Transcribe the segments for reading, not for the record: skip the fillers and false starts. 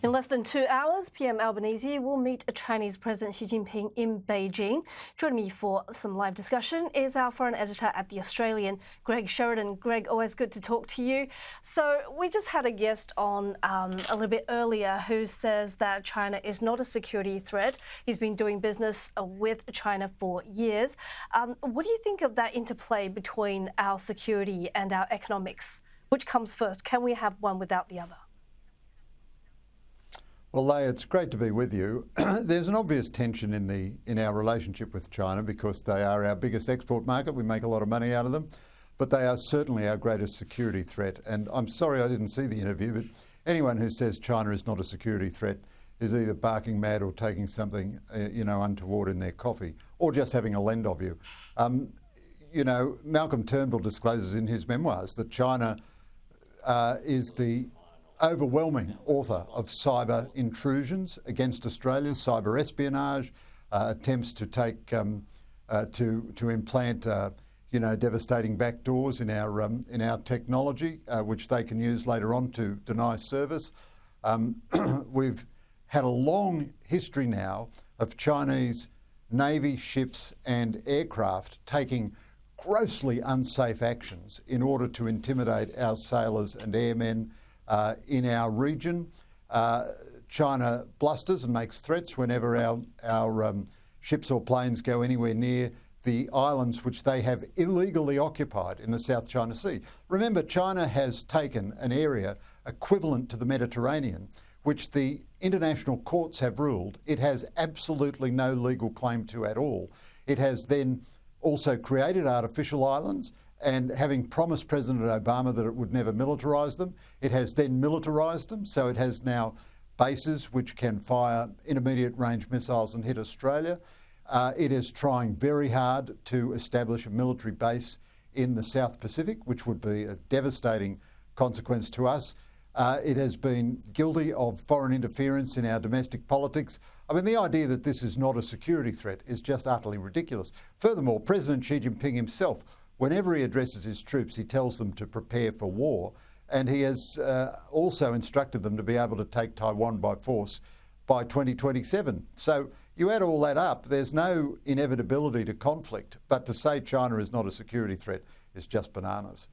In less than 2 hours, PM Albanese will meet Chinese President Xi Jinping in Beijing. Joining me for some live discussion is our foreign editor at The Australian, Greg Sheridan. Greg, always good to talk to you. So we just had a guest on a little bit earlier who says that China is not a security threat. He's been doing business with China for years. What do you think of that interplay between our security and our economics? Which comes first? Can we have one without the other? Well, Leigh, it's great to be with you. There's an obvious tension in our relationship with China because they are our biggest export market. We make a lot of money out of them, but they are certainly our greatest security threat. And I'm sorry I didn't see the interview, but anyone who says China is not a security threat is either barking mad or taking something, untoward in their coffee, or just having a lend of you. Malcolm Turnbull discloses in his memoirs that China is the overwhelming author of cyber intrusions against Australia, cyber espionage, attempts to take to implant devastating backdoors in our technology, which they can use later on to deny service. We've had a long history now of Chinese Navy ships and aircraft taking grossly unsafe actions in order to intimidate our sailors and airmen in our region. China blusters and makes threats whenever our ships or planes go anywhere near the islands which they have illegally occupied in the South China Sea. Remember, China has taken an area equivalent to the Mediterranean, which the international courts have ruled it has absolutely no legal claim to at all. It has then also created artificial islands, and having promised President Obama that it would never militarise them, it has then militarised them. So it has now bases which can fire intermediate range missiles and hit Australia. It is trying very hard to establish a military base in the South Pacific, which would be a devastating consequence to us. It has been guilty of foreign interference in our domestic politics. I mean, the idea that this is not a security threat is just utterly ridiculous. Furthermore, President Xi Jinping himself, whenever he addresses his troops, he tells them to prepare for war, and he has also instructed them to be able to take Taiwan by force by 2027. So you add all that up, there's no inevitability to conflict, but to say China is not a security threat is just bananas.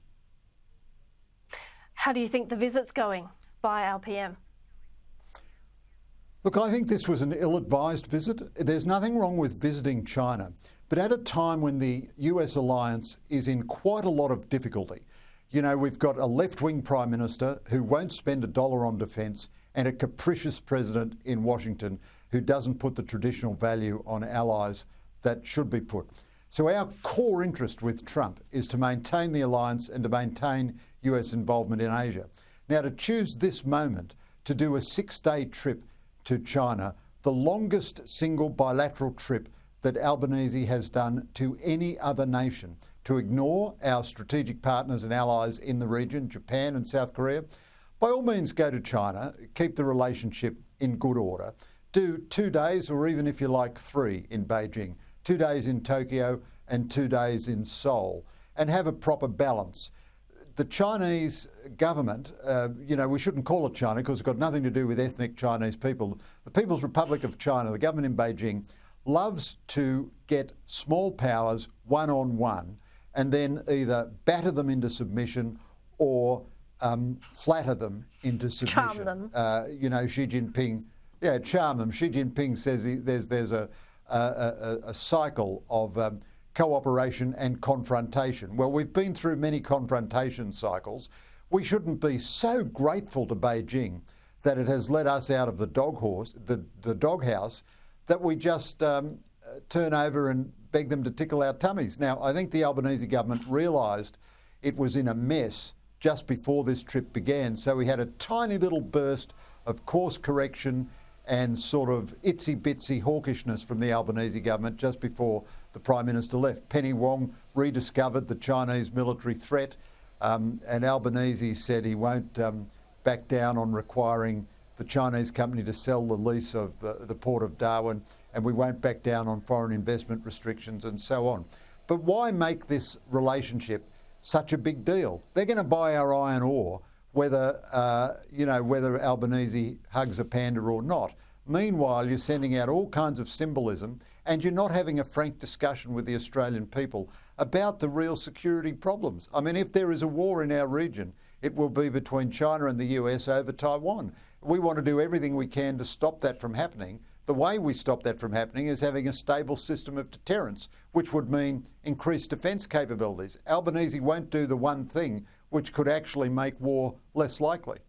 How do you think the visit's going by our PM? Look, I think this was an ill-advised visit. There's nothing wrong with visiting China, but at a time when the US alliance is in quite a lot of difficulty. We've got a left-wing Prime Minister who won't spend $1 on defence and a capricious president in Washington who doesn't put the traditional value on allies that should be put. So our core interest with Trump is to maintain the alliance and to maintain US involvement in Asia. Now, to choose this moment to do a 6-day trip to China, the longest single bilateral trip that Albanese has done to any other nation, to ignore our strategic partners and allies in the region, Japan and South Korea, by all means go to China, keep the relationship in good order, do 2 days or even if you like 3 in Beijing, 2 days in Tokyo and 2 days in Seoul, and have a proper balance. The Chinese government, we shouldn't call it China because it's got nothing to do with ethnic Chinese people. The People's Republic of China, the government in Beijing, loves to get small powers one-on-one and then either batter them into submission or flatter them into submission. Charm them. Xi Jinping, charm them. Xi Jinping says there's a cycle of cooperation and confrontation. Well, we've been through many confrontation cycles. We shouldn't be so grateful to Beijing that it has let us out of the doghouse, that we just turn over and beg them to tickle our tummies. Now, I think the Albanese government realised it was in a mess just before this trip began, so we had a tiny little burst of course correction and sort of itsy-bitsy hawkishness from the Albanese government just before the Prime Minister left. Penny Wong rediscovered the Chinese military threat, and Albanese said he won't back down on requiring the Chinese company to sell the lease of the port of Darwin, and we won't back down on foreign investment restrictions and so on. But why make this relationship such a big deal? They're going to buy our iron ore whether whether Albanese hugs a panda or not. Meanwhile, you're sending out all kinds of symbolism, and you're not having a frank discussion with the Australian people about the real security problems. I mean, if there is a war in our region, it will be between China and the US over Taiwan. We want to do everything we can to stop that from happening. The way we stop that from happening is having a stable system of deterrence, which would mean increased defence capabilities. Albanese won't do the one thing which could actually make war less likely.